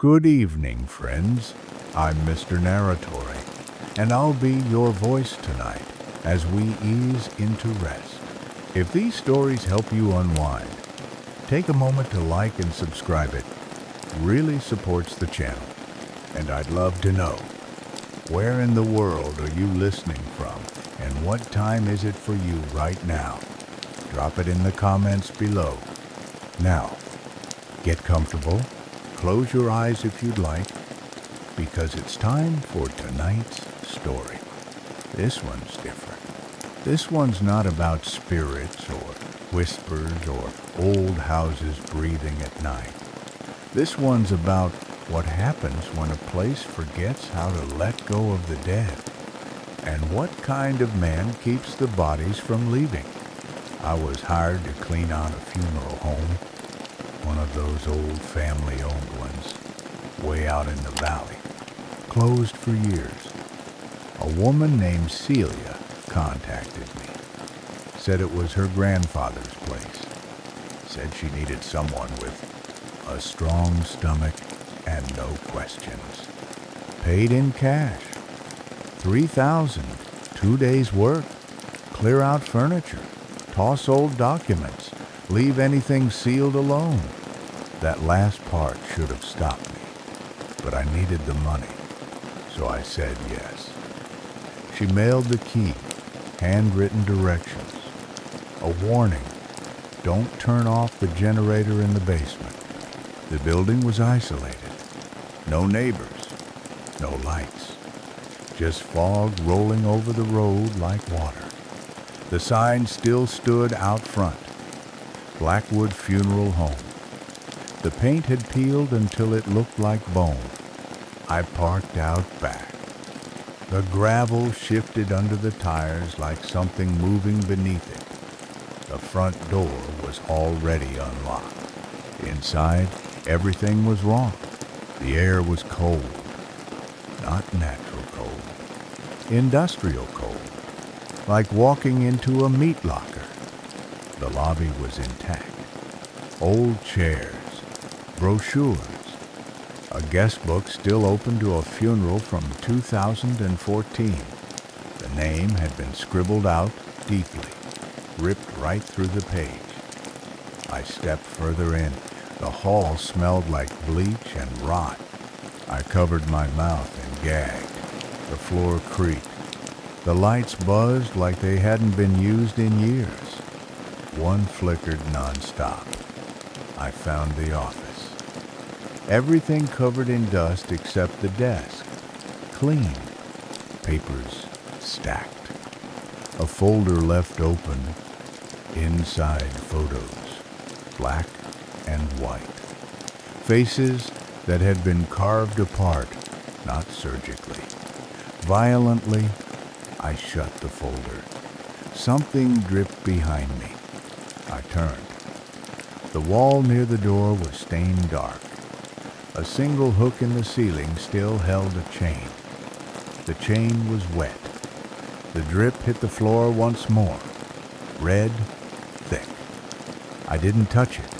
Good evening, friends. I'm Mr. Narratory, and I'll be your voice tonight as we ease into rest. If these stories help you unwind, take a moment to like and subscribe. It really supports the channel. And I'd love to know, where in the world are you listening from, and what time is it for you right now? Drop it in the comments below. Now, get comfortable, close your eyes if you'd like, because it's time for tonight's story. This one's different. This one's not about spirits or whispers or old houses breathing at night. This one's about what happens when a place forgets how to let go of the dead, and what kind of man keeps the bodies from leaving. I was hired to clean out a funeral home, one of those old family-owned ones, way out in the valley, closed for years. A woman named Celia contacted me, said it was her grandfather's place, said she needed someone with a strong stomach and no questions. Paid in cash, $3,000, 2 days' work, clear out furniture, toss old documents, leave anything sealed alone. That last part should have stopped me, but I needed the money, so I said yes. She mailed the key, handwritten directions, a warning: don't turn off the generator in the basement. The building was isolated. No neighbors, no lights, just fog rolling over the road like water. The sign still stood out front: Blackwood Funeral Home. The paint had peeled until it looked like bone. I parked out back. The gravel shifted under the tires like something moving beneath it. The front door was already unlocked. Inside, everything was wrong. The air was cold, not natural cold, industrial cold, like walking into a meat locker. The lobby was intact. Old chairs, brochures, a guest book still open to a funeral from 2014. The name had been scribbled out deeply, ripped right through the page. I stepped further in. The hall smelled like bleach and rot. I covered my mouth and gagged. The floor creaked. The lights buzzed like they hadn't been used in years. One flickered nonstop. I found the office. Everything covered in dust except the desk. Clean. Papers stacked. A folder left open. Inside, photos. Black and white. Faces that had been carved apart, not surgically. Violently, I shut the folder. Something dripped behind me. I turned. The wall near the door was stained dark. A single hook in the ceiling still held a chain. The chain was wet. The drip hit the floor once more. Red, thick. I didn't touch it.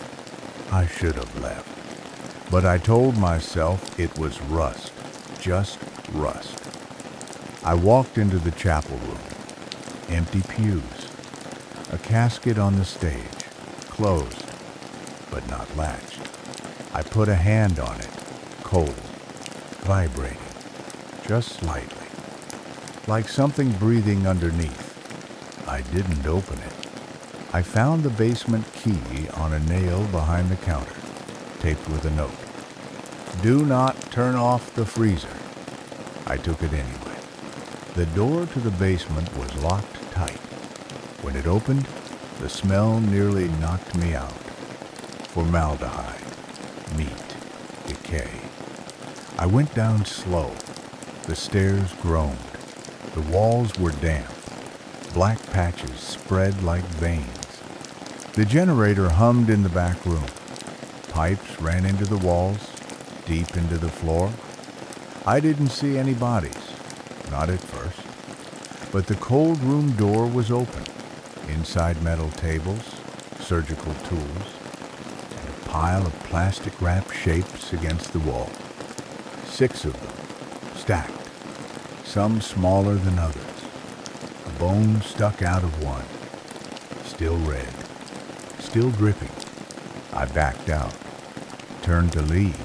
I should have left. But I told myself it was rust, just rust. I walked into the chapel room. Empty pews. A casket on the stage, closed, but not latched. I put a hand on it, cold, vibrating, just slightly, like something breathing underneath. I didn't open it. I found the basement key on a nail behind the counter, taped with a note. Do not turn off the freezer. I took it anyway. The door to the basement was locked tight. When it opened, the smell nearly knocked me out. Formaldehyde, meat, decay. I went down slow. The stairs groaned. The walls were damp. Black patches spread like veins. The generator hummed in the back room. Pipes ran into the walls, deep into the floor. I didn't see any bodies, not at first. But the cold room door was open. Inside, metal tables, surgical tools, and a pile of plastic-wrapped shapes against the wall. 6 of them, stacked, some smaller than others. A bone stuck out of one, still red, still dripping. I backed out, turned to leave.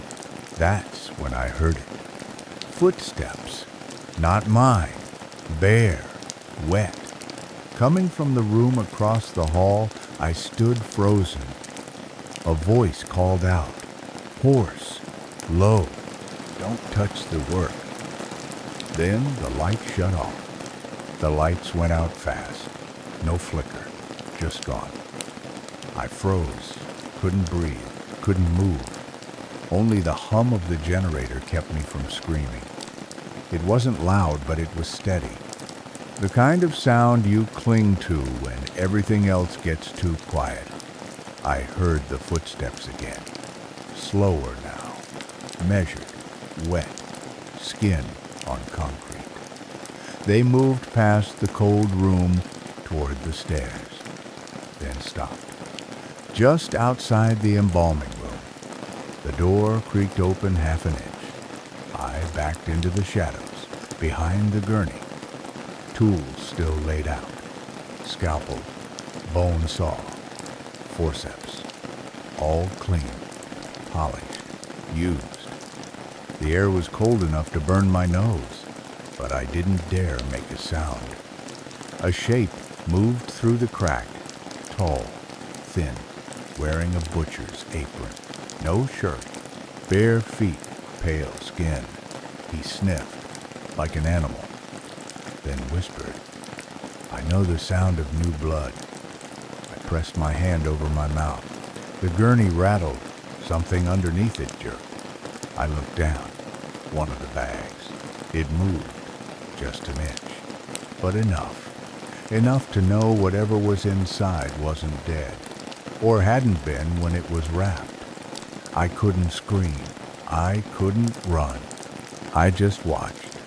That's when I heard it. Footsteps, not mine, bare, wet. Coming from the room across the hall, I stood frozen. A voice called out, hoarse, low, "Don't touch the work." Then the light shut off. The lights went out fast. No flicker, just gone. I froze, couldn't breathe, couldn't move. Only the hum of the generator kept me from screaming. It wasn't loud, but it was steady. The kind of sound you cling to when everything else gets too quiet. I heard the footsteps again. Slower now. Measured, wet, skin on concrete. They moved past the cold room toward the stairs, then stopped. Just outside the embalming room, the door creaked open half an inch. I backed into the shadows, behind the gurney. Tools still laid out. Scalpel, bone saw, forceps. All clean, polished, used. The air was cold enough to burn my nose, but I didn't dare make a sound. A shape moved through the crack, tall, thin, wearing a butcher's apron. No shirt, bare feet, pale skin. He sniffed, like an animal, then whispered. I know the sound of new blood. I pressed my hand over my mouth. The gurney rattled. Something underneath it jerked. I looked down. One of the bags. It moved, just an inch. But enough. Enough to know whatever was inside wasn't dead, or hadn't been when it was wrapped. I couldn't scream. I couldn't run. I just watched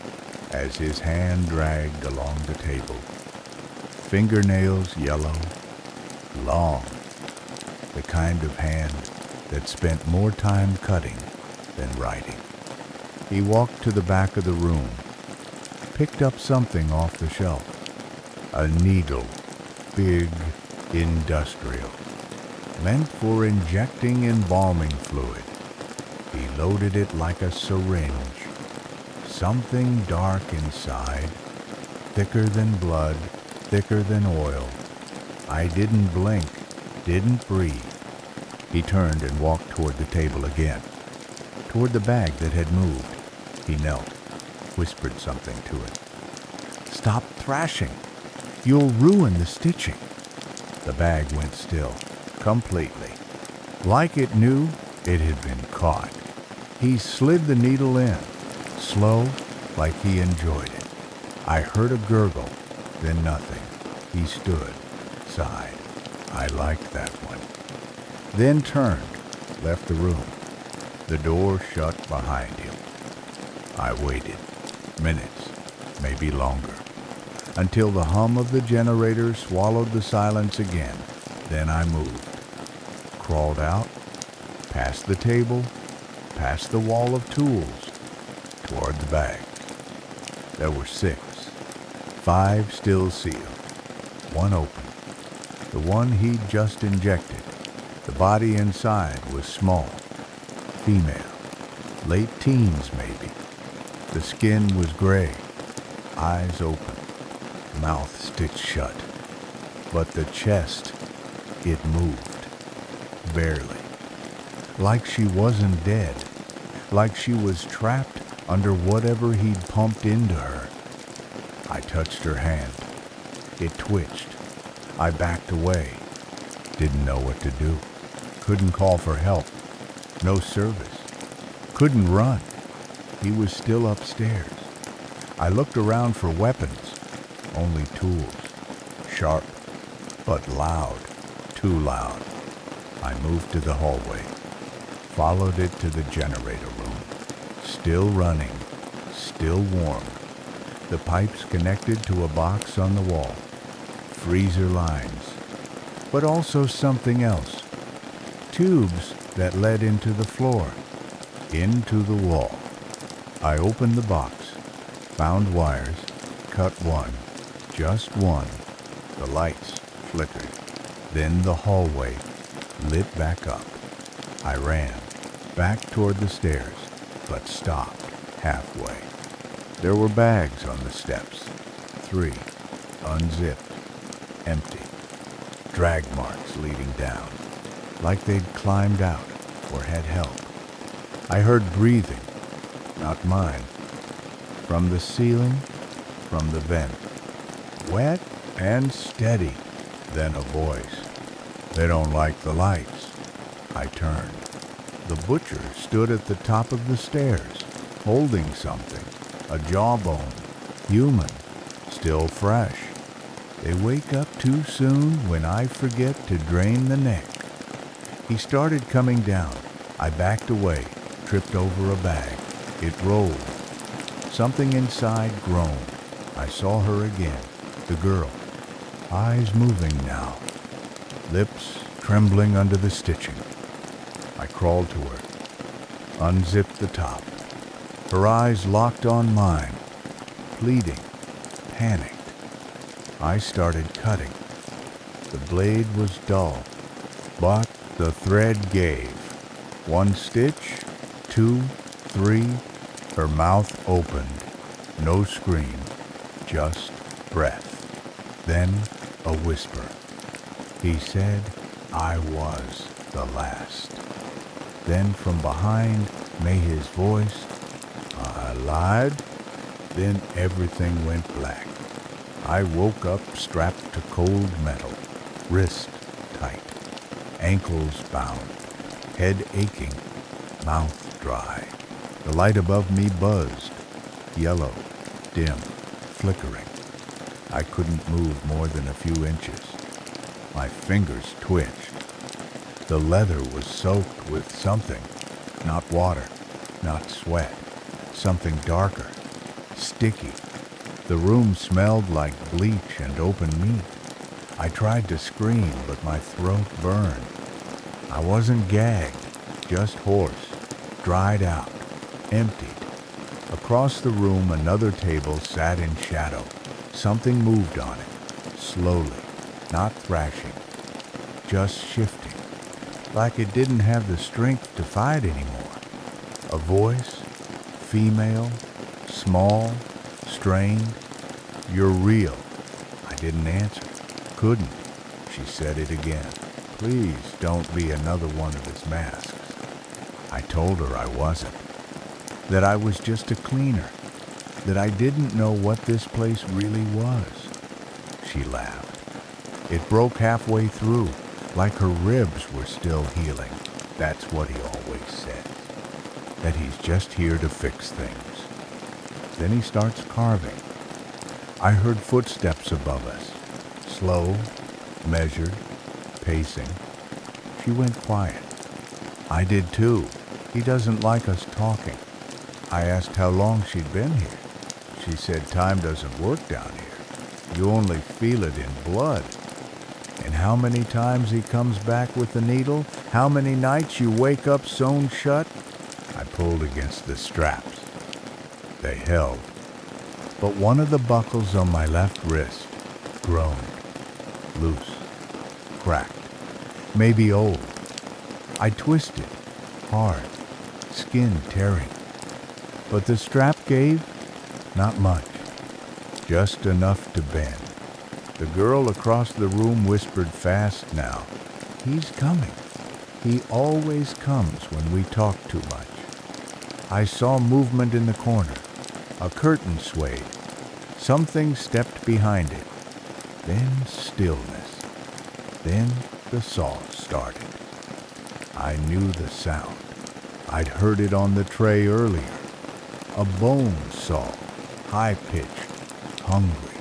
as his hand dragged along the table. Fingernails yellow, long, the kind of hand that spent more time cutting than writing. He walked to the back of the room, picked up something off the shelf. A needle, big, industrial, meant for injecting embalming fluid. He loaded it like a syringe. Something dark inside, thicker than blood, thicker than oil. I didn't blink, didn't breathe. He turned and walked toward the table again, toward the bag that had moved. He knelt, whispered something to it. Stop thrashing. You'll ruin the stitching. The bag went still, completely. Like it knew it had been caught. He slid the needle in, slow, like he enjoyed it. I heard a gurgle, then nothing. He stood, sighed. I liked that one. Then turned, left the room. The door shut behind him. I waited, minutes, maybe longer, until the hum of the generator swallowed the silence again. Then I moved, crawled out, past the table, past the wall of tools, toward the bag. There were 6, 5 still sealed, 1 open, the one he'd just injected. The body inside was small, female, late teens maybe. The skin was gray, eyes open, mouth stitched shut. But the chest, it moved, barely. Like she wasn't dead, like she was trapped under whatever he'd pumped into her. I touched her hand. It twitched. I backed away. Didn't know what to do. Couldn't call for help. No service. Couldn't run. He was still upstairs. I looked around for weapons. Only tools. Sharp, but loud. Too loud. I moved to the hallway. Followed it to the generator room. Still running. Still warm. The pipes connected to a box on the wall. Freezer lines. But also something else. Tubes that led into the floor. Into the wall. I opened the box, found wires, cut one, just one. The lights flickered. Then the hallway lit back up. I ran back toward the stairs, but stopped halfway. There were bags on the steps. 3, unzipped, empty. Drag marks leading down, like they'd climbed out or had help. I heard breathing, not mine, from the ceiling, from the vent. Wet and steady. Then a voice. They don't like the lights. I turned. The butcher stood at the top of the stairs, holding something, a jawbone, human, still fresh. They wake up too soon when I forget to drain the neck. He started coming down. I backed away, tripped over a bag. It rolled. Something inside groaned. I saw her again, the girl. Eyes moving now, lips trembling under the stitching. I crawled to her, unzipped the top. Her eyes locked on mine, pleading, panicked. I started cutting. The blade was dull, but the thread gave. 1 stitch, 2, 3, her mouth opened. No scream, just breath. Then a whisper. He said I was the last. Then from behind may his voice, I lied. Then everything went black. I woke up strapped to cold metal, wrist tight, ankles bound, head aching, mouth dry. The light above me buzzed, yellow, dim, flickering. I couldn't move more than a few inches. My fingers twitched. The leather was soaked with something, not water, not sweat, something darker, sticky. The room smelled like bleach and open meat. I tried to scream, but my throat burned. I wasn't gagged, just hoarse, dried out, emptied. Across the room, another table sat in shadow. Something moved on it, slowly, not thrashing, just shifting, like it didn't have the strength to fight anymore. A voice, female, small, strained. You're real. I didn't answer. Couldn't. She said it again. Please don't be another one of his masks. I told her I wasn't. That I was just a cleaner. That I didn't know what this place really was. She laughed. It broke halfway through, like her ribs were still healing. That's what he always says. That he's just here to fix things. Then he starts carving. I heard footsteps above us. Slow, measured, pacing. She went quiet. I did too. He doesn't like us talking. I asked how long she'd been here. She said time doesn't work down here. You only feel it in blood. And how many times he comes back with the needle? How many nights you wake up sewn shut? I pulled against the straps. They held. But one of the buckles on my left wrist groaned, loose, cracked, maybe old. I twisted, hard, skin tearing. But the strap gave, not much, just enough to bend. The girl across the room whispered fast now, he's coming. He always comes when we talk too much. I saw movement in the corner. A curtain swayed. Something stepped behind it. Then stillness. Then the saw started. I knew the sound. I'd heard it on the tray earlier. A bone saw, high-pitched, hungry.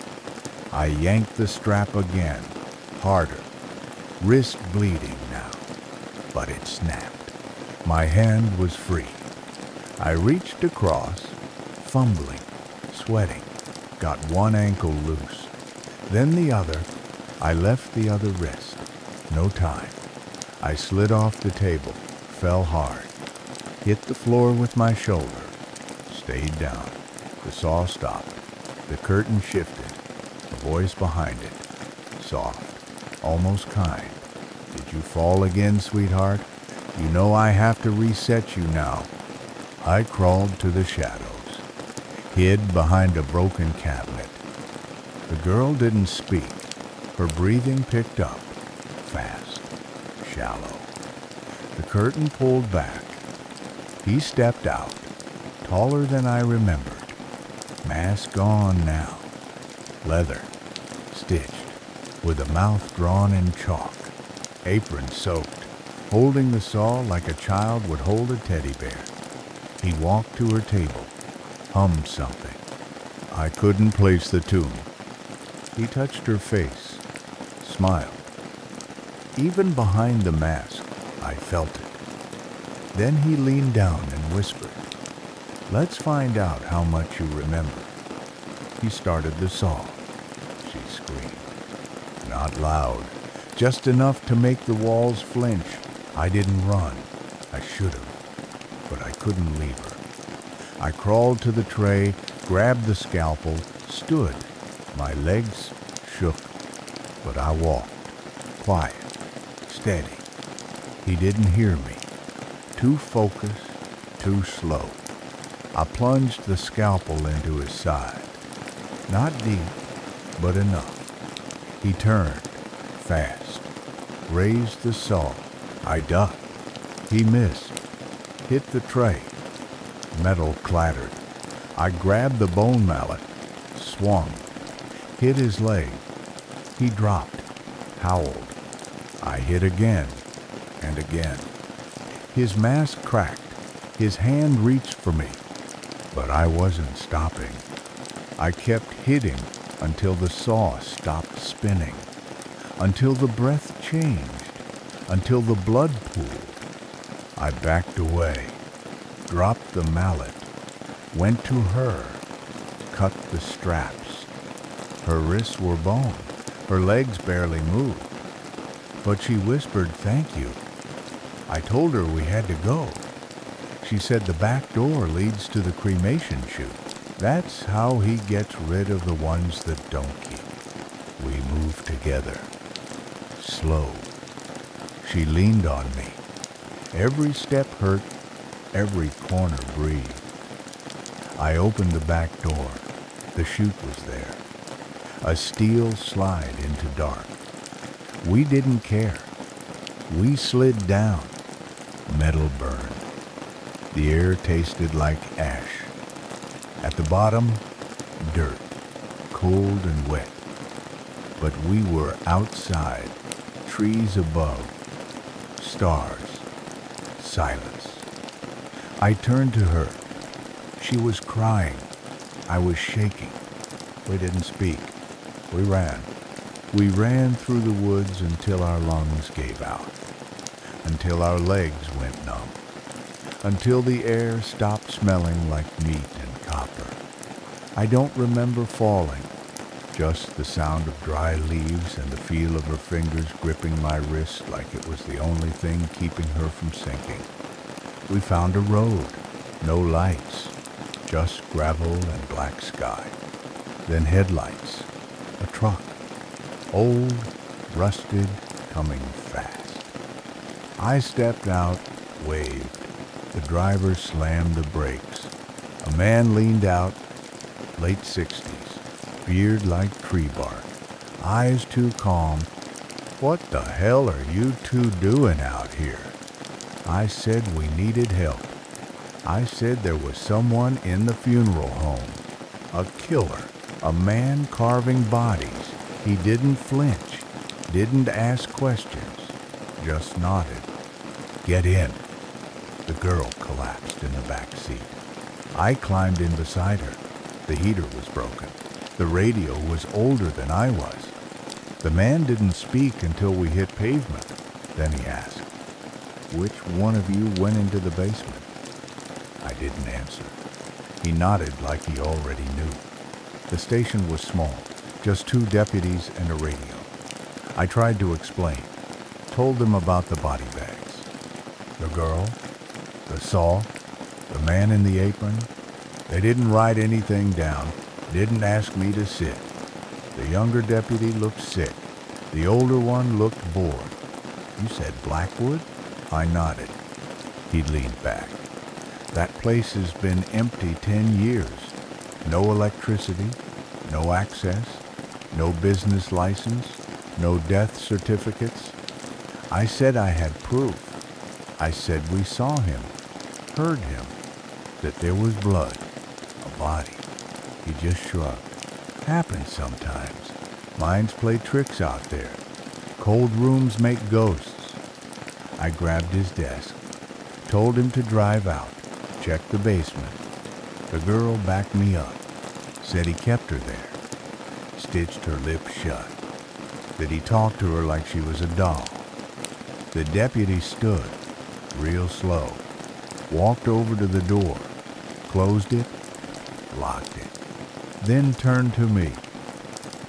I yanked the strap again, harder. Wrist bleeding now, but it snapped. My hand was free. I reached across, fumbling, sweating, got one ankle loose. Then the other. I left the other wrist. No time. I slid off the table, fell hard, hit the floor with my shoulder, stayed down. The saw stopped. The curtain shifted. A voice behind it. Soft, almost kind. Did you fall again, sweetheart? You know I have to reset you now. I crawled to the shadows, hid behind a broken cabinet. The girl didn't speak. Her breathing picked up, fast, shallow. The curtain pulled back. He stepped out, taller than I remembered. Mask on now. Leather, stitched, with a mouth drawn in chalk. Apron soaked, holding the saw like a child would hold a teddy bear. He walked to her table, hummed something. I couldn't place the tune. He touched her face, smiled. Even behind the mask, I felt it. Then he leaned down and whispered, "Let's find out how much you remember." He started the saw. She screamed. Not loud, just enough to make the walls flinch. I didn't run. I should have, but I couldn't leave her. I crawled to the tray, grabbed the scalpel, stood. My legs shook, but I walked, quiet, steady. He didn't hear me. Too focused, too slow. I plunged the scalpel into his side. Not deep, but enough. He turned, fast, raised the saw. I ducked. He missed, hit the tray. Metal clattered. I grabbed the bone mallet, swung, hit his leg. He dropped, howled. I hit again and again. His mask cracked. His hand reached for me, but I wasn't stopping. I kept hitting until the saw stopped spinning, until the breath changed, until the blood pooled. I backed away, dropped the mallet, went to her, cut the straps. Her wrists were bone, her legs barely moved, but she whispered, "Thank you." I told her we had to go. She said the back door leads to the cremation chute. That's how he gets rid of the ones that don't keep. We moved together, slow. She leaned on me. Every step hurt, every corner breathed. I opened the back door. The chute was there. A steel slide into dark. We didn't care. We slid down. Metal burned. The air tasted like ash. At the bottom, dirt, cold and wet. But we were outside, trees above, stars, silence. I turned to her. She was crying. I was shaking. We didn't speak. We ran. We ran through the woods until our lungs gave out, until our legs went numb, until the air stopped smelling like meat and copper. I don't remember falling, just the sound of dry leaves and the feel of her fingers gripping my wrist like it was the only thing keeping her from sinking. We found a road, no lights, just gravel and black sky. Then headlights, a truck, old, rusted, coming fast. I stepped out, waved. The driver slammed the brakes. A man leaned out, late 60s, beard like tree bark, eyes too calm. "What the hell are you two doing out here?" I said we needed help. I said there was someone in the funeral home. A killer, a man carving bodies. He didn't flinch, didn't ask questions, just nodded. "Get in." The girl collapsed in the back seat. I climbed in beside her. The heater was broken. The radio was older than I was. The man didn't speak until we hit pavement. Then he asked, "Which one of you went into the basement?" I didn't answer. He nodded like he already knew. The station was small, just 2 deputies and a radio. I tried to explain, told them about the body bags. The girl, the saw, the man in the apron. They didn't write anything down, didn't ask me to sit. The younger deputy looked sick. The older one looked bored. You said Blackwood? I nodded. He leaned back. That place has been empty 10 years. No electricity, no access, no business license, no death certificates. I said I had proof. I said we saw him, heard him, that there was blood, a body. He just shrugged. Happens sometimes. Minds play tricks out there. Cold rooms make ghosts. I grabbed his desk, told him to drive out, check the basement. The girl backed me up, said he kept her there, stitched her lips shut, that he talked to her like she was a doll. The deputy stood, real slow, walked over to the door, closed it, locked it, then turned to me.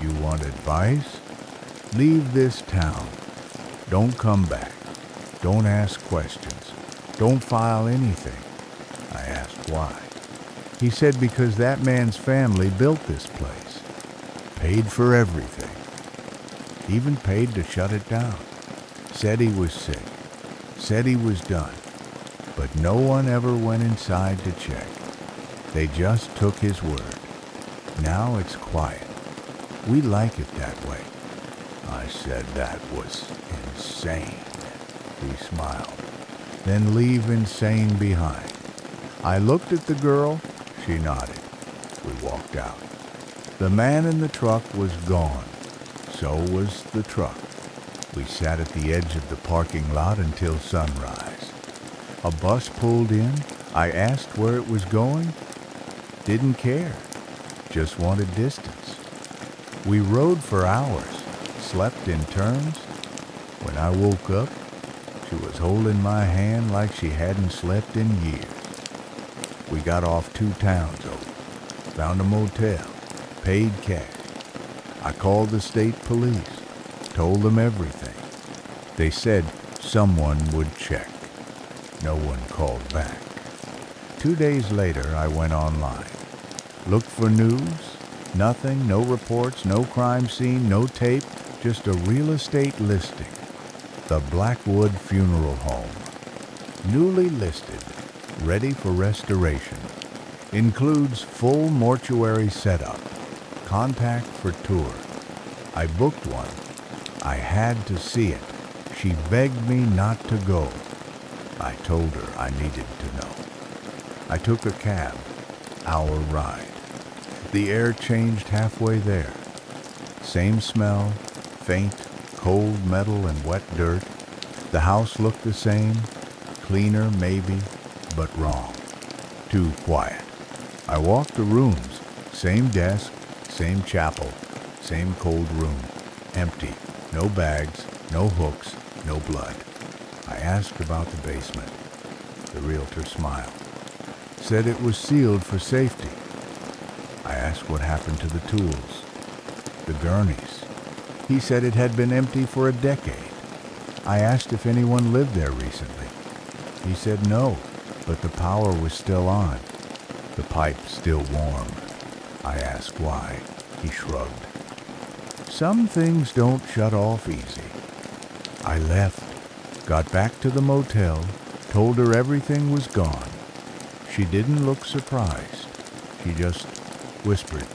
You want advice? Leave this town. Don't come back. Don't ask questions. Don't file anything. I asked why. He said because that man's family built this place. Paid for everything. Even paid to shut it down. Said he was sick. Said he was done. But no one ever went inside to check. They just took his word. Now it's quiet. We like it that way. I said that was insane. He smiled. Then leave insane behind. I looked at the girl. She nodded. We walked out. The man in the truck was gone. So was the truck. We sat at the edge of the parking lot until sunrise. A bus pulled in. I asked where it was going. Didn't care. Just wanted distance. We rode for hours, slept in turns. When I woke up, she was holding my hand like she hadn't slept in years. We got off 2 towns over, found a motel, paid cash. I called the state police, told them everything. They said someone would check. No one called back. 2 days later, I went online. Looked for news. Nothing, no reports, no crime scene, no tape, just a real estate listing. The Blackwood Funeral Home. Newly listed, ready for restoration. Includes full mortuary setup. Contact for tour. I booked one. I had to see it. She begged me not to go. I told her I needed to know. I took a cab. Hour ride. The air changed halfway there. Same smell, faint, cold metal and wet dirt. The house looked the same, cleaner maybe, but wrong. Too quiet. I walked the rooms, same desk, same chapel, same cold room. Empty, no bags, no hooks, no blood. I asked about the basement. The realtor smiled. Said it was sealed for safety. I asked what happened to the tools, the gurneys. He said it had been empty for a decade. I asked if anyone lived there recently. He said no, but the power was still on, the pipe still warm. I asked why. He shrugged. Some things don't shut off easy. I left, got back to the motel, told her everything was gone. She didn't look surprised. She just whispered,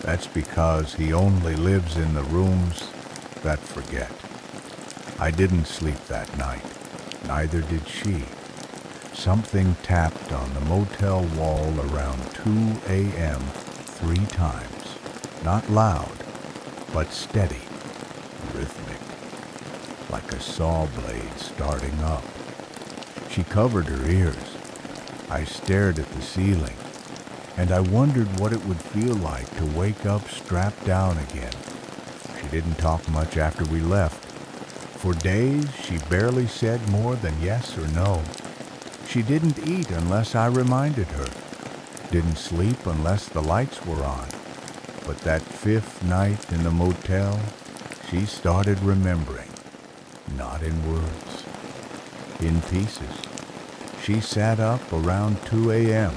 "That's because he only lives in the rooms that forget." I didn't sleep that night. Neither did she. Something tapped on the motel wall around 2 a.m. 3 times. Not loud, but steady, rhythmic, like a saw blade starting up. She covered her ears. I stared at the ceiling, and I wondered what it would feel like to wake up strapped down again. She didn't talk much after we left. For days, she barely said more than yes or no. She didn't eat unless I reminded her. Didn't sleep unless the lights were on. But that 5th night in the motel, she started remembering. Not in words. In pieces. She sat up around 2 a.m.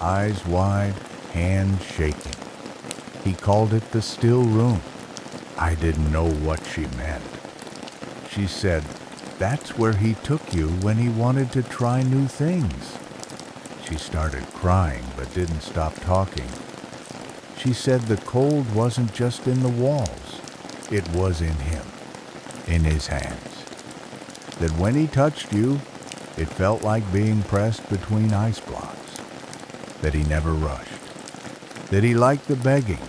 eyes wide, hands shaking. He called it the still room. I didn't know what she meant. She said, "That's where he took you when he wanted to try new things." She started crying but didn't stop talking. She said the cold wasn't just in the walls, it was in him, in his hands. That when he touched you, it felt like being pressed between ice blocks. That he never rushed. That he liked the begging.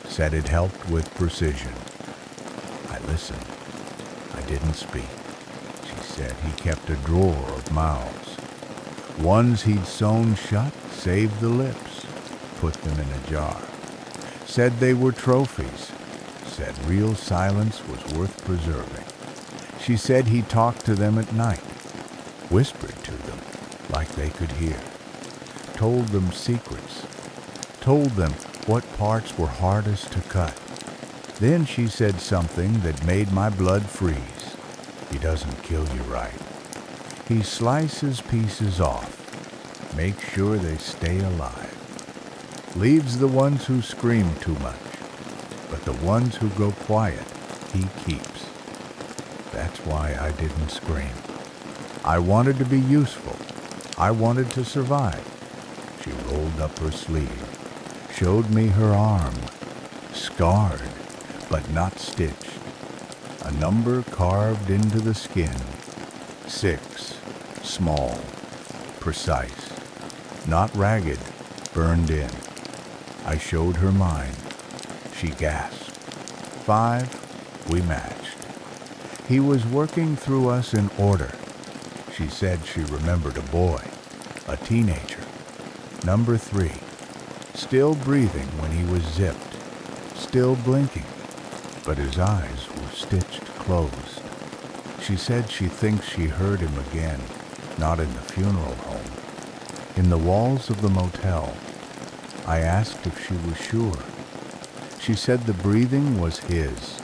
Said it helped with precision. I listened. I didn't speak. She said he kept a drawer of mouths. Ones he'd sewn shut, saved the lips, put them in a jar. Said they were trophies. Said real silence was worth preserving. She said he talked to them at night, whispered to them like they could hear, told them secrets, told them what parts were hardest to cut. Then she said something that made my blood freeze. He doesn't kill you right. He slices pieces off, makes sure they stay alive. Leaves the ones who scream too much, but the ones who go quiet, he keeps. That's why I didn't scream. I wanted to be useful. I wanted to survive. She rolled up her sleeve, showed me her arm, scarred, but not stitched. A number carved into the skin. 6, small, precise, not ragged, burned in. I showed her mine. She gasped. 5, we matched. He was working through us in order. She said she remembered a boy, a teenager. Number 3, still breathing when he was zipped, still blinking, but his eyes were stitched closed. She said she thinks she heard him again, not in the funeral home, in the walls of the motel. I asked if she was sure. She said the breathing was his.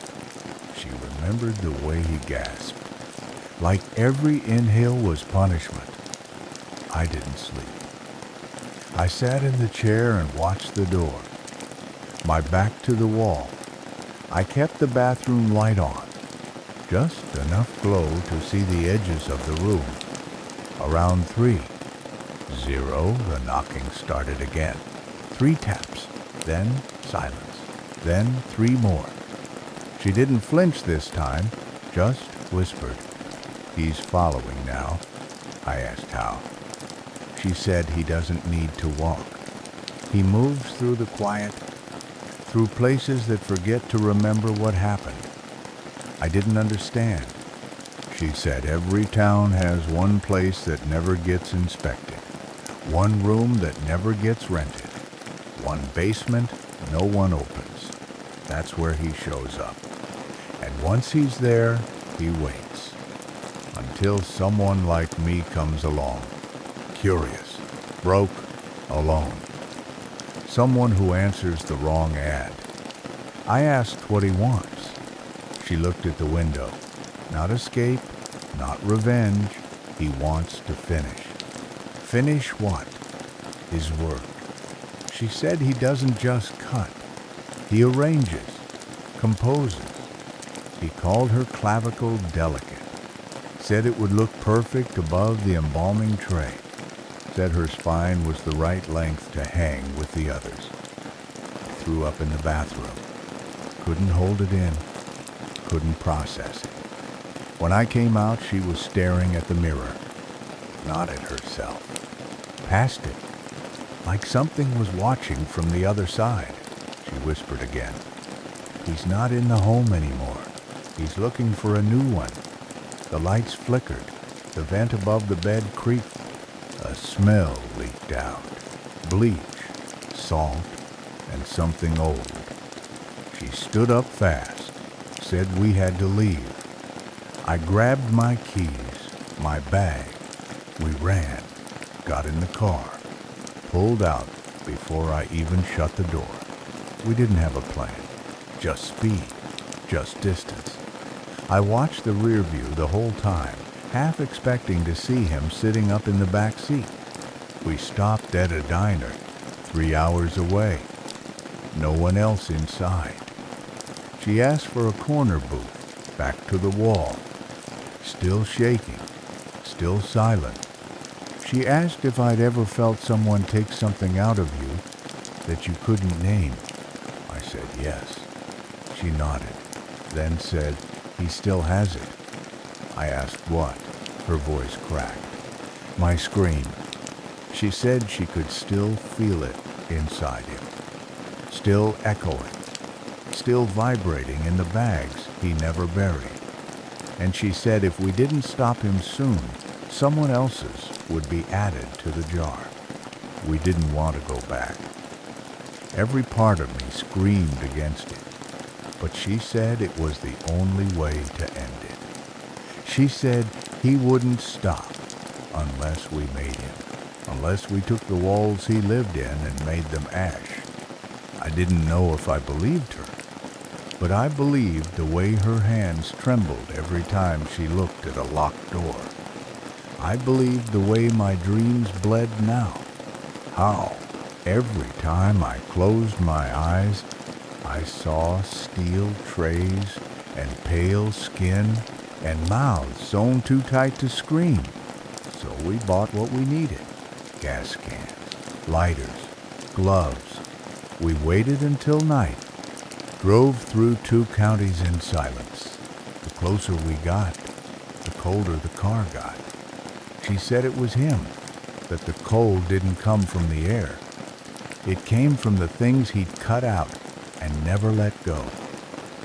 She remembered the way he gasped, like every inhale was punishment. I didn't sleep. I sat in the chair and watched the door, my back to the wall. I kept the bathroom light on, just enough glow to see the edges of the room. Around 3, 0, the knocking started again. 3 taps, then silence, then 3 more. She didn't flinch this time, just whispered. He's following now. I asked how. She said he doesn't need to walk. He moves through the quiet, through places that forget to remember what happened. I didn't understand. She said every town has one place that never gets inspected, one room that never gets rented, one basement no one opens. That's where he shows up. And once he's there, he waits. Until someone like me comes along. Curious, broke, alone. Someone who answers the wrong ad. I asked what he wants. She looked at the window. Not escape, not revenge. He wants to finish. Finish what? His work. She said he doesn't just cut. He arranges, composes. He called her clavicle delicate. Said it would look perfect above the embalming tray. Said her spine was the right length to hang with the others. Threw up in the bathroom. Couldn't hold it in. Couldn't process it. When I came out, she was staring at the mirror. Not at herself. Past it. Like something was watching from the other side. She whispered again. He's not in the home anymore. He's looking for a new one. The lights flickered. The vent above the bed creaked. A smell leaked out. Bleach, salt, and something old. She stood up fast. Said we had to leave. I grabbed my keys, my bag. We ran, got in the car, pulled out before I even shut the door. We didn't have a plan. Just speed, just distance. I watched the rear view the whole time, half expecting to see him sitting up in the back seat. We stopped at a diner 3 hours away. No one else inside. She asked for a corner booth, back to the wall. Still shaking, still silent. She asked if I'd ever felt someone take something out of you that you couldn't name. I said yes. She nodded, then said, "He still has it." I asked what. Her voice cracked. My scream. She said she could still feel it inside him, still echoing, still vibrating in the bags he never buried. And she said if we didn't stop him soon, someone else's would be added to the jar. We didn't want to go back. Every part of me screamed against it, but she said it was the only way to end it. She said he wouldn't stop unless we made him, unless we took the walls he lived in and made them ash. I didn't know if I believed her, but I believed the way her hands trembled every time she looked at a locked door. I believed the way my dreams bled now. How? Every time I closed my eyes, I saw steel trays and pale skin and mouths sewn too tight to scream. So we bought what we needed. Gas cans, lighters, gloves. We waited until night, drove through 2 counties in silence. The closer we got, the colder the car got. She said it was him, that the cold didn't come from the air. It came from the things he'd cut out and never let go.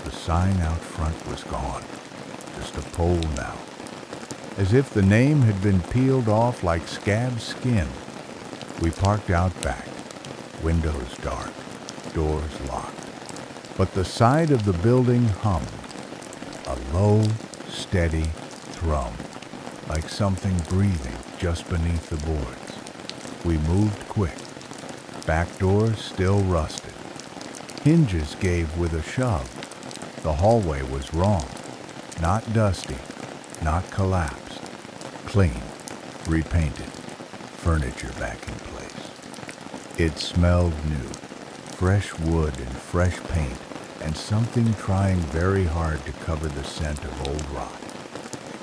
The sign out front was gone, just a pole now, as if the name had been peeled off like scab skin. We parked out back, windows dark, doors locked. But the side of the building hummed, a low, steady thrum, like something breathing just beneath the boards. We moved quick. Back doors still rusted. Hinges gave with a shove. The hallway was wrong. Not dusty, not collapsed. Clean, repainted, furniture back in place. It smelled new, fresh wood and fresh paint, and something trying very hard to cover the scent of old rot.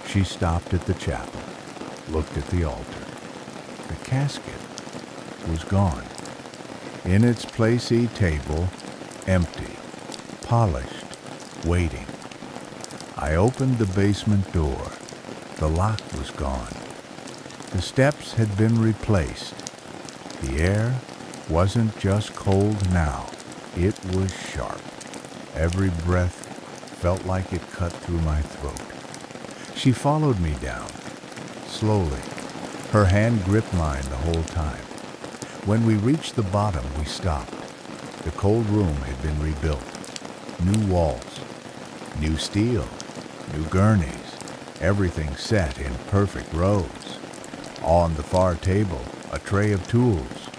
She stopped at the chapel, looked at the altar. The casket was gone. In its place a table, empty, polished, waiting. I opened the basement door. The lock was gone. The steps had been replaced. The air wasn't just cold now. It was sharp. Every breath felt like it cut through my throat. She followed me down, slowly. Her hand gripped mine the whole time. When we reached the bottom, we stopped. The cold room had been rebuilt. New walls, new steel, new gurneys, everything set in perfect rows. On the far table, a tray of tools,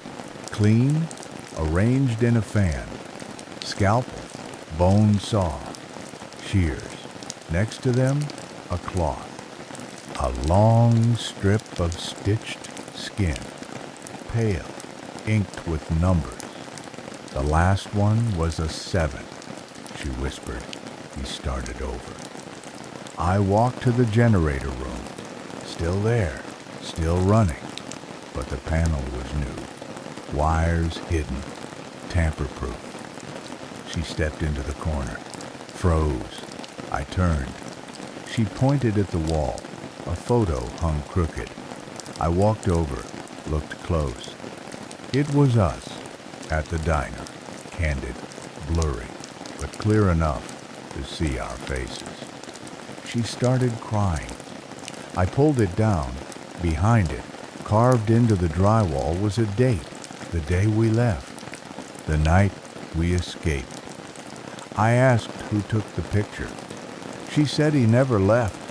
clean, arranged in a fan. Scalpel, bone saw, shears. Next to them, a cloth. A long strip of stitched skin, pale, inked with numbers. The last one was a 7, she whispered. He started over. I walked to the generator room. Still there, still running, but the panel was new. Wires hidden, tamper-proof. She stepped into the corner, froze. I turned. She pointed at the wall. A photo hung crooked. I walked over, looked close. It was us, at the diner, candid, blurry, but clear enough to see our faces. She started crying. I pulled it down. Behind it, carved into the drywall, was a date, the day we left, the night we escaped. I asked who took the picture. She said he never left.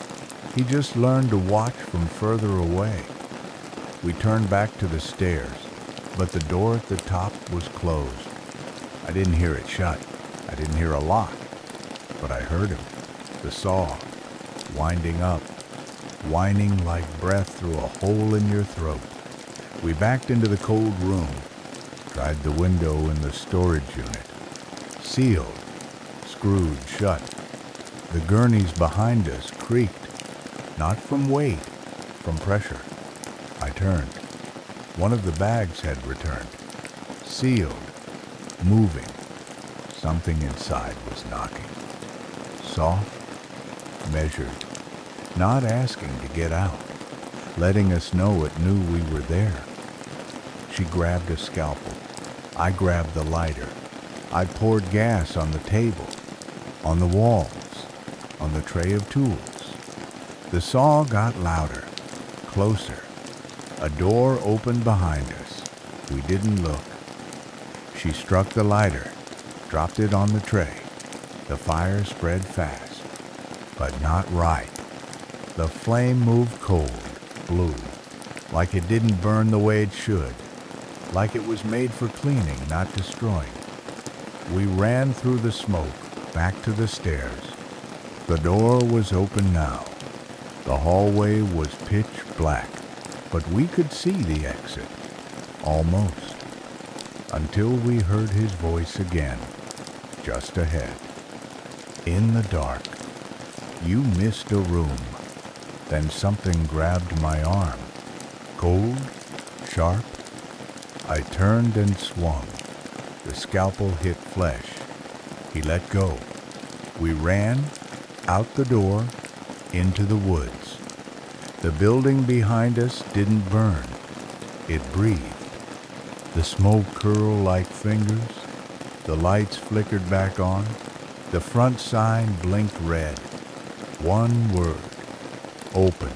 He just learned to watch from further away. We turned back to the stairs, but the door at the top was closed. I didn't hear it shut. I didn't hear a lock, but I heard him, the saw, winding up, whining like breath through a hole in your throat. We backed into the cold room, tried the window in the storage unit. Sealed, screwed shut. The gurneys behind us creaked, not from weight, from pressure. I turned. One of the bags had returned. Sealed, moving. Something inside was knocking. Soft, measured, not asking to get out, letting us know it knew we were there. She grabbed a scalpel. I grabbed the lighter. I poured gas on the table, on the walls, on the tray of tools. The saw got louder, closer. A door opened behind us. We didn't look. She struck the lighter, dropped it on the tray. The fire spread fast, but not right. The flame moved cold, blue, like it didn't burn the way it should, like it was made for cleaning, not destroying. We ran through the smoke, back to the stairs. The door was open now. The hallway was pitch black, but we could see the exit, almost, until we heard his voice again, just ahead. In the dark, you missed a room. Then something grabbed my arm, cold, sharp. I turned and swung. The scalpel hit flesh. He let go. We ran, out the door, into the woods. The building behind us didn't burn. It breathed. The smoke curled like fingers. The lights flickered back on. The front sign blinked red. One word. Open.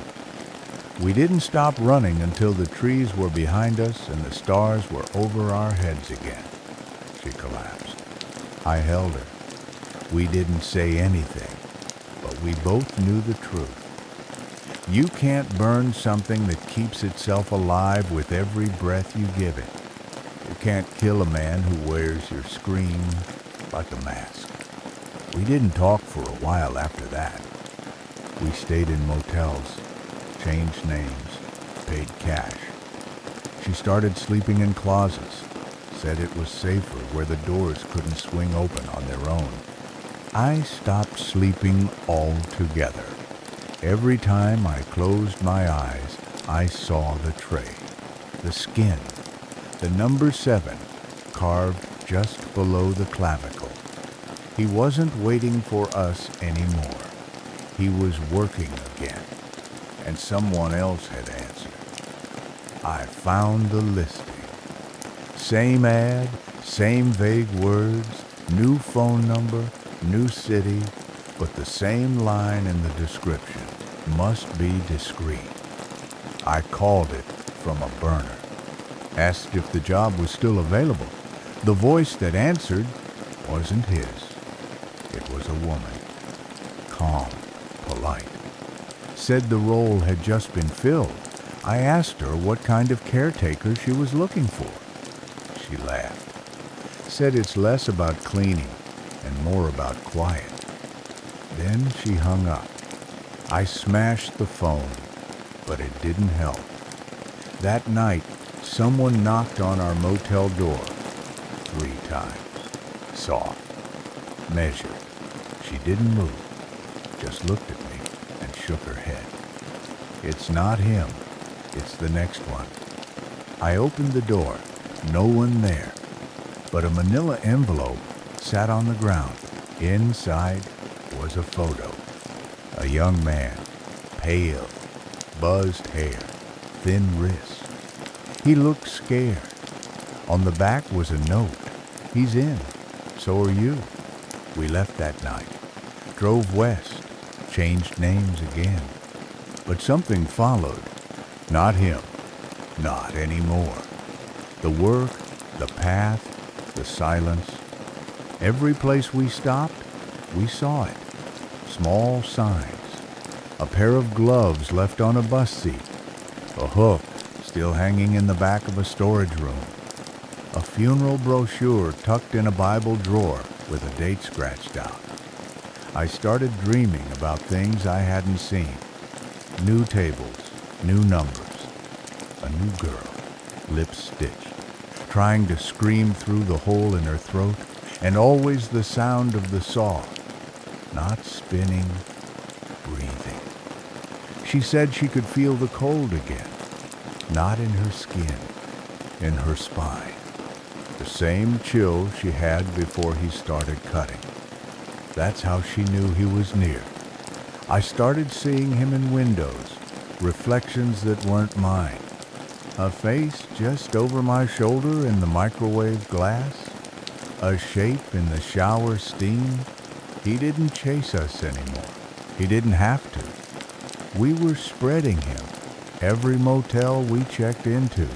We didn't stop running until the trees were behind us and the stars were over our heads again. She collapsed. I held her. We didn't say anything, but we both knew the truth. You can't burn something that keeps itself alive with every breath you give it. You can't kill a man who wears your scream like a mask. We didn't talk for a while after that. We stayed in motels, changed names, paid cash. She started sleeping in closets, said it was safer where the doors couldn't swing open on their own. I stopped sleeping altogether. Every time I closed my eyes, I saw the tray, the skin, the number 7 carved just below the clavicle. He wasn't waiting for us anymore. He was working again, and someone else had answered. I found the listing. Same ad, same vague words, new phone number, new city, but the same line in the description, must be discreet. I called it from a burner, asked if the job was still available. The voice that answered wasn't his. It was a woman, calm, polite. Said the role had just been filled. I asked her what kind of caretaker she was looking for. She laughed. Said it's less about cleaning and more about quiet. Then she hung up. I smashed the phone, but it didn't help. That night, someone knocked on our motel door 3 times. Soft, measured. She didn't move, just looked at me and shook her head. It's not him. It's the next one. I opened the door. No one there. But a manila envelope sat on the ground. Inside was a photo. A young man, pale, buzzed hair, thin wrists. He looked scared. On the back was a note. He's in. So are you. We left that night. Drove west. Changed names again. But something followed. Not him. Not anymore. The work, the path, the silence. Every place we stopped, we saw it. Small signs. A pair of gloves left on a bus seat. A hook still hanging in the back of a storage room. A funeral brochure tucked in a Bible drawer with a date scratched out. I started dreaming about things I hadn't seen. New tables, new numbers, a new girl. lips stitched, trying to scream through the hole in her throat, and always the sound of the saw, not spinning, breathing. She said she could feel the cold again, not in her skin, in her spine. The same chill she had before he started cutting. That's how she knew he was near. I started seeing him in windows, reflections that weren't mine. A face just over my shoulder in the microwave glass. A shape in the shower steam. He didn't chase us anymore. He didn't have to. We were spreading him. Every motel we checked into.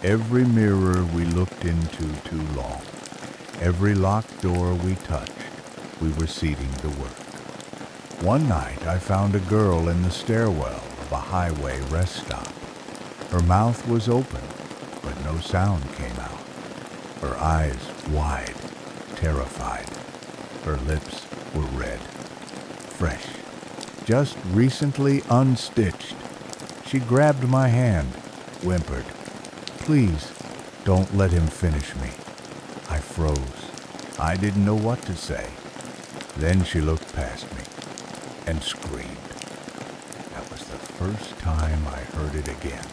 Every mirror we looked into too long. Every locked door we touched. We were seeding the work. One night I found a girl in the stairwell of a highway rest stop. Her mouth was open, but no sound came out. Her eyes wide, terrified. Her lips were red, fresh, just recently unstitched. She grabbed my hand, whimpered, "Please, don't let him finish me." I froze. I didn't know what to say. Then she looked past me and screamed. That was the first time I heard it again.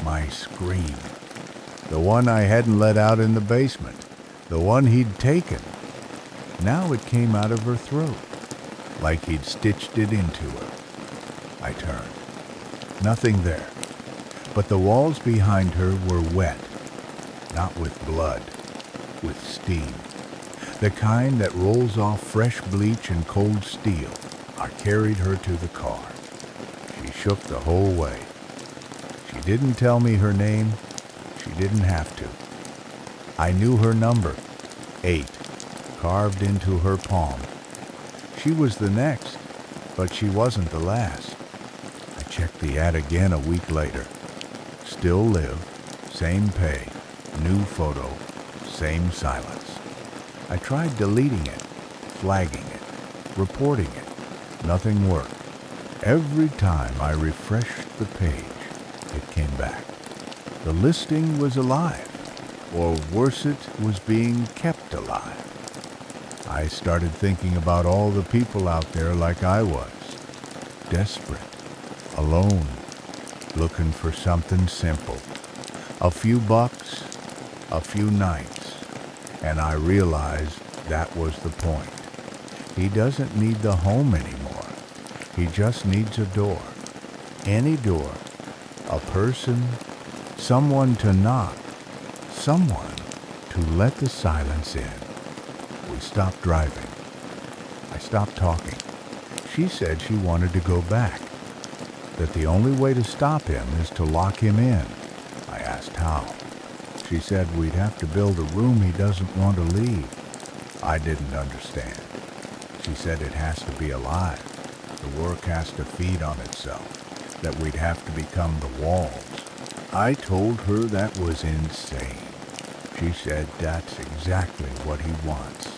My scream. The one I hadn't let out in the basement. The one he'd taken. Now it came out of her throat, like he'd stitched it into her. I turned. Nothing there. But the walls behind her were wet. Not with blood. With steam. The kind that rolls off fresh bleach and cold steel. I carried her to the car. She shook the whole way. She didn't tell me her name. She didn't have to. I knew her number, 8, carved into her palm. She was the next, but she wasn't the last. I checked the ad again a week later. Still live, same pay, new photo, same silence. I tried deleting it, flagging it, reporting it. Nothing worked. Every time I refreshed the page, it came back. The listing was alive, or worse, it was being kept alive. I started thinking about all the people out there like I was, desperate, alone, looking for something simple. A few bucks, a few nights, and I realized that was the point. He doesn't need the home anymore. He just needs a door. Any door. A person, someone to knock, someone to let the silence in. We stopped driving. I stopped talking. She said she wanted to go back, that the only way to stop him is to lock him in. I asked how. She said we'd have to build a room he doesn't want to leave. I didn't understand. She said it has to be alive. The work has to feed on itself, that we'd have to become the walls. I told her that was insane. She said that's exactly what he wants.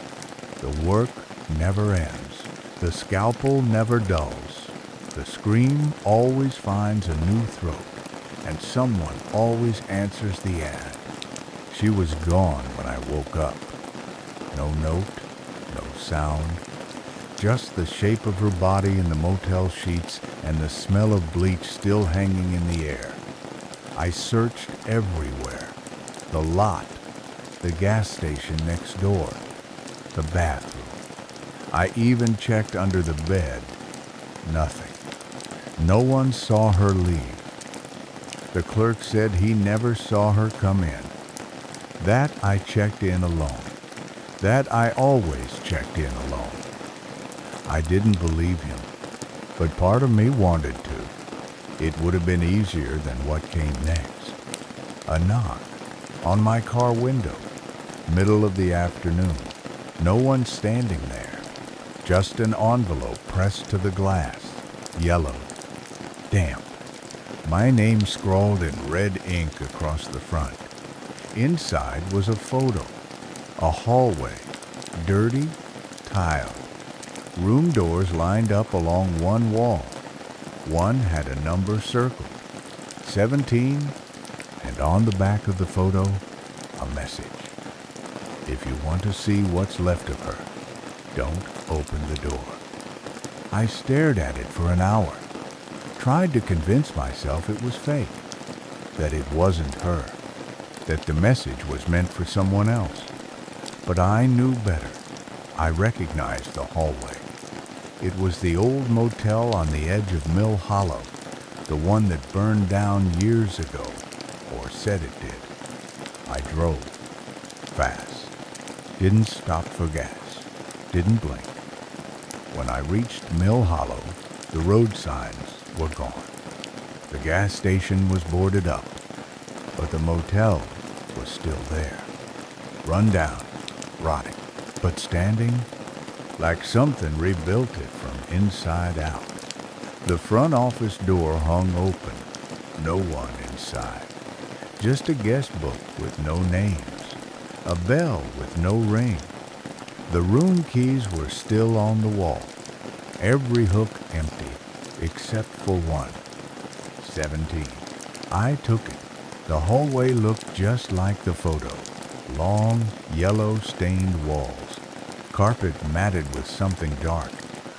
The work never ends. The scalpel never dulls. The scream always finds a new throat, and someone always answers the ad. She was gone when I woke up. No note, no sound, just the shape of her body in the motel sheets and the smell of bleach still hanging in the air. I searched everywhere. The lot, the gas station next door, the bathroom. I even checked under the bed. Nothing. No one saw her leave. The clerk said he never saw her come in. That I checked in alone. That I always checked in alone. I didn't believe him, but part of me wanted to. It would have been easier than what came next. A knock on my car window, middle of the afternoon. No one standing there. Just an envelope pressed to the glass, yellow, damp. My name scrawled in red ink across the front. Inside was a photo, a hallway, dirty, tiled. Room doors lined up along one wall. One had a number circled, 17, and on the back of the photo, a message. If you want to see what's left of her, don't open the door. I stared at it for an hour, tried to convince myself it was fake, that it wasn't her, that the message was meant for someone else. But I knew better. I recognized the hallway. It was the old motel on the edge of Mill Hollow, the one that burned down years ago, or said it did. I drove, fast, didn't stop for gas, didn't blink. When I reached Mill Hollow, the road signs were gone. The gas station was boarded up, but the motel was still there. Run down, rotting, but standing like something rebuilt it from inside out. The front office door hung open, no one inside. Just a guest book with no names, a bell with no ring. The room keys were still on the wall, every hook empty, except for one. 17. I took it. The hallway looked just like the photo. Long, yellow-stained walls, carpet matted with something dark.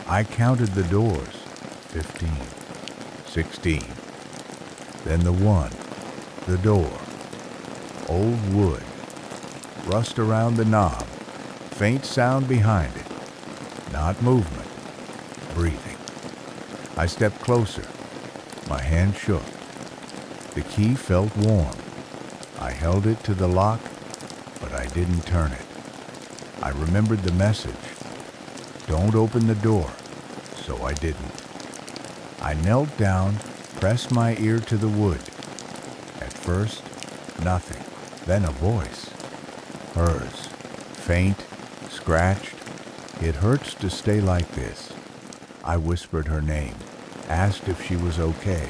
I counted the doors. 15. 16. Then the one, the door. Old wood. Rust around the knob. Faint sound behind it. Not movement. Breathing. I stepped closer. My hand shook. The key felt warm. I held it to the lock, but I didn't turn it. I remembered the message. Don't open the door, so I didn't. I knelt down, pressed my ear to the wood. At first, nothing. Then a voice. Hers. Faint, scratched. It hurts to stay like this. I whispered her name, asked if she was okay.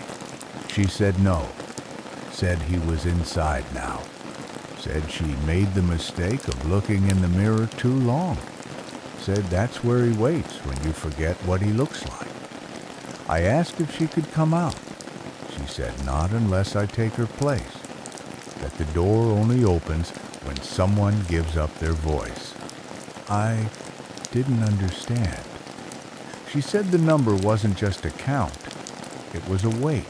She said no. Said he was inside now. Said she made the mistake of looking in the mirror too long. Said that's where he waits when you forget what he looks like. I asked if she could come out. She said not unless I take her place. That the door only opens when someone gives up their voice. I didn't understand. She said the number wasn't just a count. It was a weight.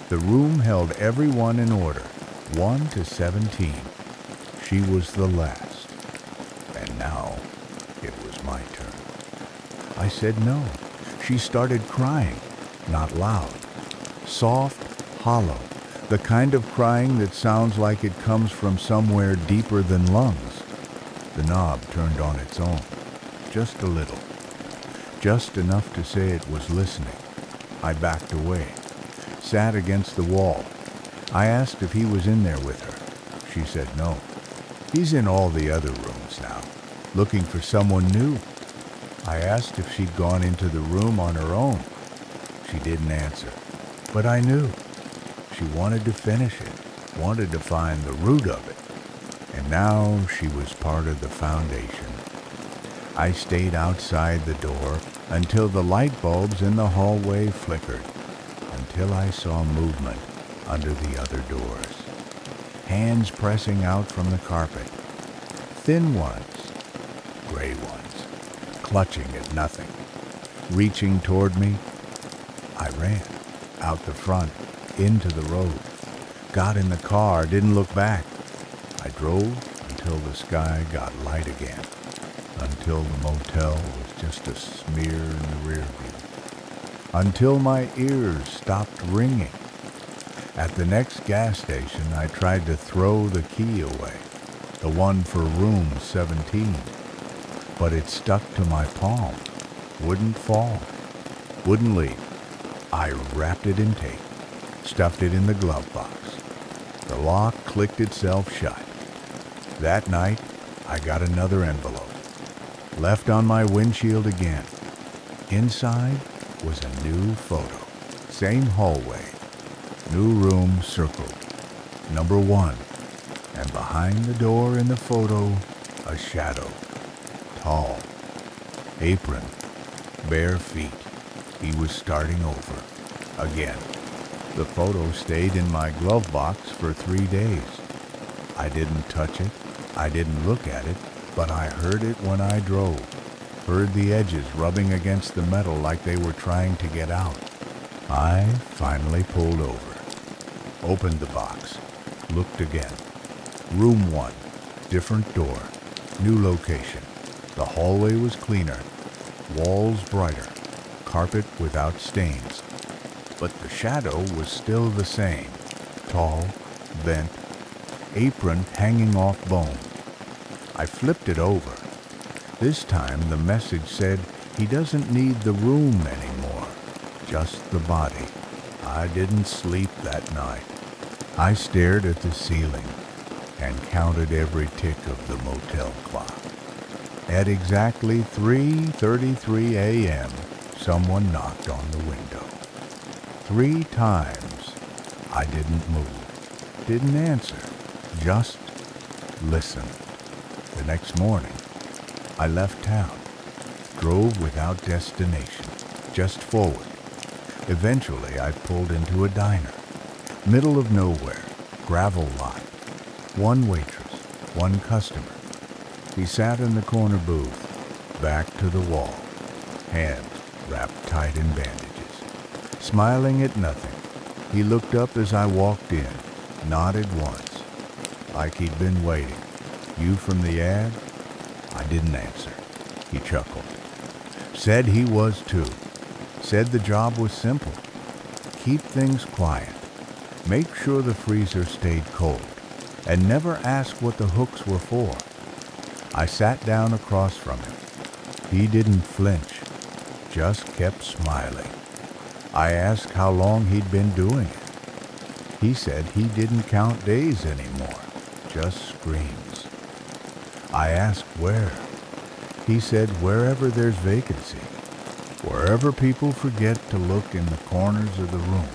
The room held everyone in order, 1 to 17. She was the last. And now it was my turn. I said no. She started crying, not loud. Soft, hollow, the kind of crying that sounds like it comes from somewhere deeper than lungs. The knob turned on its own, just a little. Just enough to say it was listening. I backed away, sat against the wall. I asked if he was in there with her. She said no. He's in all the other rooms now, looking for someone new. I asked if she'd gone into the room on her own. She didn't answer, but I knew. She wanted to finish it, wanted to find the root of it. And now she was part of the foundation. I stayed outside the door until the light bulbs in the hallway flickered, until I saw movement under the other doors. Hands pressing out from the carpet. Thin ones, gray ones, clutching at nothing, reaching toward me. I ran, out the front, into the road, got in the car, didn't look back. I drove until the sky got light again, until the motel was just a smear in the rear view, until my ears stopped ringing. At the next gas station, I tried to throw the key away, the one for room 17, but it stuck to my palm, wouldn't fall, wouldn't leave. I wrapped it in tape, stuffed it in the glove box. The lock clicked itself shut. That night, I got another envelope, left on my windshield again. Inside was a new photo, same hallway, new room circled, number 1, and behind the door in the photo, a shadow, tall, apron, bare feet. He was starting over, again. The photo stayed in my glove box for 3 days. I didn't touch it, I didn't look at it, but I heard it when I drove. Heard the edges rubbing against the metal like they were trying to get out. I finally pulled over, opened the box, looked again. Room 1, different door, new location. The hallway was cleaner, walls brighter, carpet without stains. But the shadow was still the same, tall, bent, apron hanging off bone. I flipped it over. This time the message said he doesn't need the room anymore, just the body. I didn't sleep that night. I stared at the ceiling and counted every tick of the motel clock. At exactly 3:33 a.m., someone knocked on the window. 3 times. I didn't move, didn't answer, just listened. The next morning, I left town, drove without destination, just forward. Eventually, I pulled into a diner, middle of nowhere, gravel lot. One waitress, one customer. He sat in the corner booth, back to the wall, hands wrapped tight in bandages, smiling at nothing. He looked up as I walked in, nodded once, like he'd been waiting. "You from the ad?" I didn't answer. He chuckled. Said he was too. Said the job was simple. Keep things quiet. Make sure the freezer stayed cold. And never ask what the hooks were for. I sat down across from him. He didn't flinch, just kept smiling. I asked how long he'd been doing it. He said he didn't count days anymore, just screams. I asked where. He said wherever there's vacancy, wherever people forget to look in the corners of the room.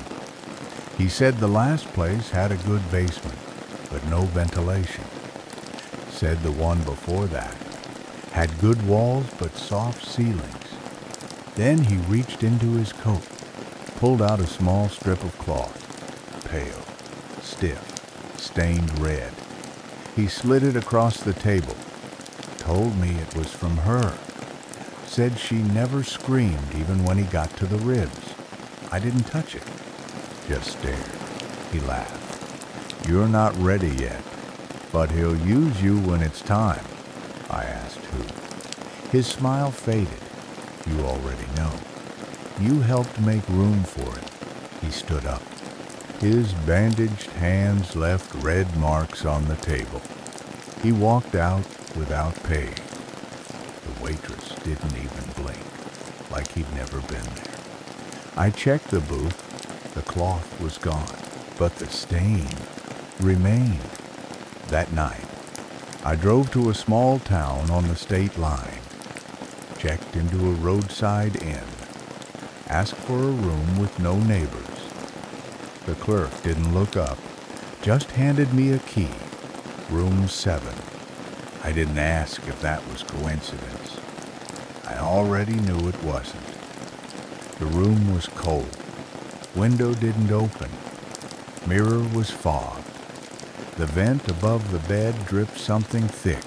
He said the last place had a good basement, but no ventilation. Said the one before that had good walls but soft ceilings. Then he reached into his coat, pulled out a small strip of cloth, pale, stiff, stained red. He slid it across the table, told me it was from her. Said she never screamed even when he got to the ribs. I didn't touch it, just stared. He laughed. "You're not ready yet, but he'll use you when it's time." I asked who. His smile faded. "You already know. You helped make room for it." He stood up. His bandaged hands left red marks on the table. He walked out without paying. The waitress didn't even blink, like he'd never been there. I checked the booth. The cloth was gone, but the stain remained. That night, I drove to a small town on the state line, checked into a roadside inn, asked for a room with no neighbors. The clerk didn't look up, just handed me a key, room 7. I didn't ask if that was coincidence. I already knew it wasn't. The room was cold. Window didn't open. Mirror was fogged. The vent above the bed dripped something thick.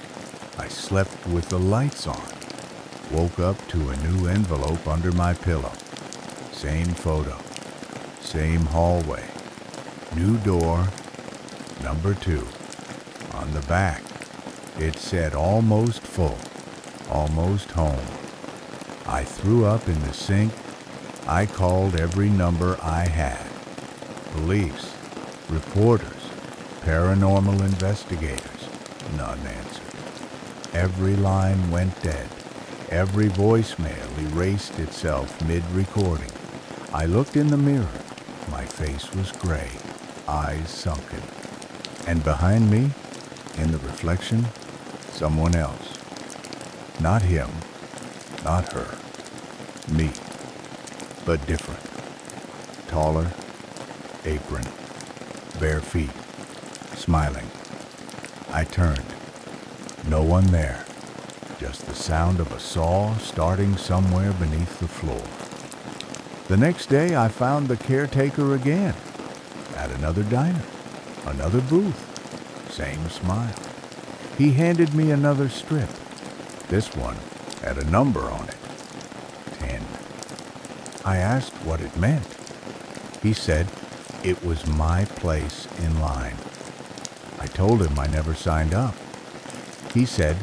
I slept with the lights on. Woke up to a new envelope under my pillow. Same photo. Same hallway. New door. Number 2. On the back, it said almost full. Almost home. I threw up in the sink. I called every number I had. Police, reporters, paranormal investigators. None answered. Every line went dead. Every voicemail erased itself mid-recording. I looked in the mirror. My face was gray, eyes sunken. And behind me, in the reflection, someone else. Not him, not her. Me, but different. Taller, apron, bare feet, smiling. I turned. No one there. Just the sound of a saw starting somewhere beneath the floor. The next day I found the caretaker again. at another diner, another booth, same smile. He handed me another strip. This one had a number on it, 10. I asked what it meant. He said it was my place in line. I told him I never signed up. He said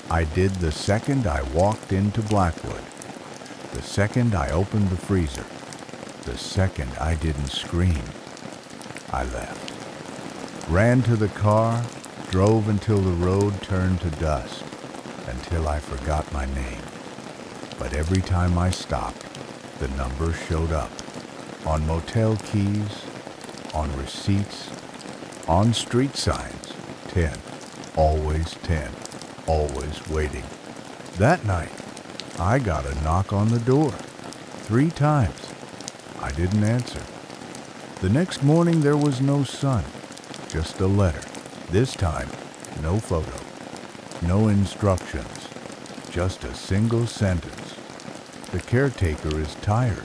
I did the second I walked into Blackwood, the second I opened the freezer, the second I didn't scream. I left, ran to the car, drove until the road turned to dust, until I forgot my name. But every time I stopped, the number showed up, on motel keys, on receipts, on street signs, 10, always 10, always waiting. That night, I got a knock on the door, 3 times. I didn't answer. The next morning there was no sun, just a letter. This time, no photo, no instructions, just a single sentence. The caretaker is tired.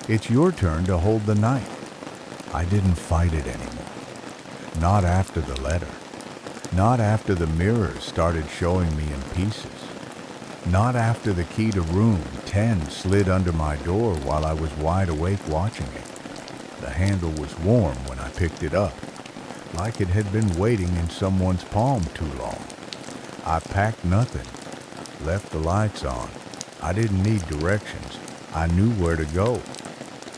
It's your turn to hold the knife. I didn't fight it anymore. Not after the letter. Not after the mirrors started showing me in pieces. Not after the key to room 10 slid under my door while I was wide awake watching it. The handle was warm when I picked it up, like it had been waiting in someone's palm too long. I packed nothing, left the lights on. I didn't need directions. I knew where to go.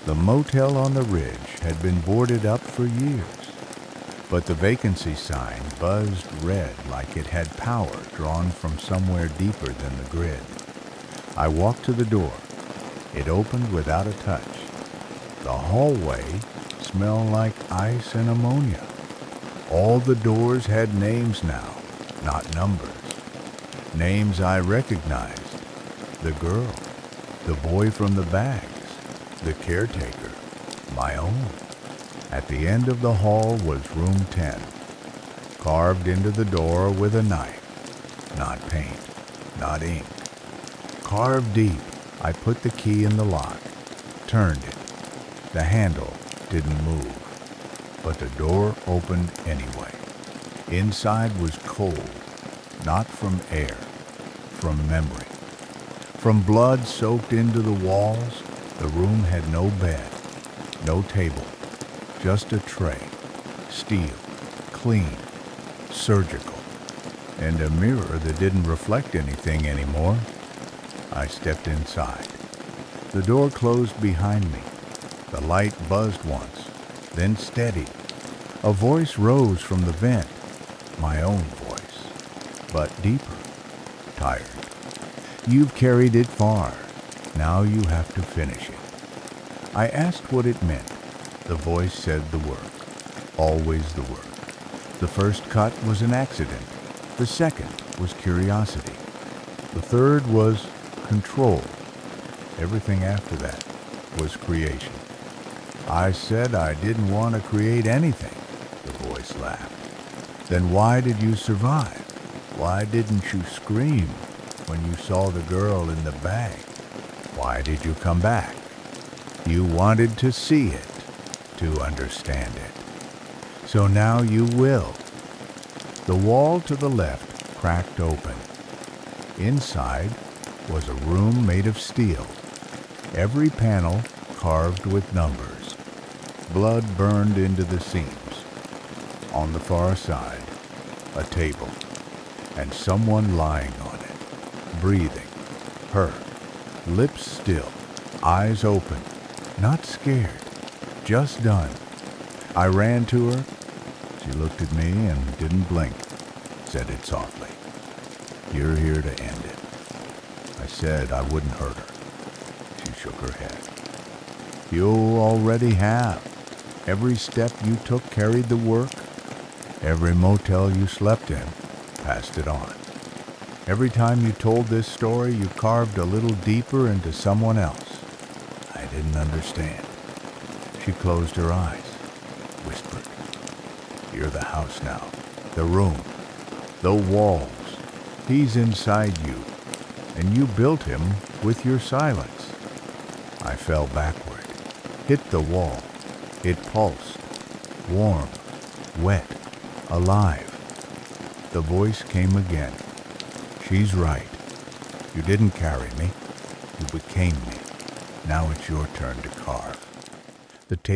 The motel on the ridge had been boarded up for years, but the vacancy sign buzzed red like it had power drawn from somewhere deeper than the grid. I walked to the door. It opened without a touch. The hallway smelled like ice and ammonia. All the doors had names now, not numbers. Names I recognized. The girl, the boy from the bags, the caretaker, my own. At the end of the hall was room 10, carved into the door with a knife. Not paint, not ink. Carved deep, I put the key in the lock, turned it. The handle didn't move, but the door opened anyway. Inside was cold, not from air, from memory. From blood soaked into the walls, the room had no bed, no table, just a tray, steel, clean, surgical, and a mirror that didn't reflect anything anymore. I stepped inside. The door closed behind me. The light buzzed once, then steadied. A voice rose from the vent, my own voice, but deeper, tired. You've carried it far. Now you have to finish it. I asked what it meant. The voice said the work, always the work. The first cut was an accident. The second was curiosity. The third was control. Everything after that was creation. I said I didn't want to create anything. The voice laughed. Then why did you survive? Why didn't you scream when you saw the girl in the bag? Why did you come back? You wanted to see it, to understand it. So now you will. The wall to the left cracked open. Inside was a room made of steel, every panel carved with numbers. Blood burned into the seams. On the far side, a table, and someone lying on it, breathing, her, lips still, eyes open, not scared, just done. I ran to her. She looked at me and didn't blink, said it softly. You're here to end it. I said I wouldn't hurt her. She shook her head. You already have. Every step you took carried the work. Every motel you slept in passed it on. Every time you told this story, you carved a little deeper into someone else. I didn't understand. She closed her eyes, whispered. You're the house now, the room, the walls. He's inside you, and you built him with your silence. I fell backward, hit the wall. It pulsed. warm, wet, alive. The voice came again. She's right. You didn't carry me. You became me. Now it's your turn to carve. The table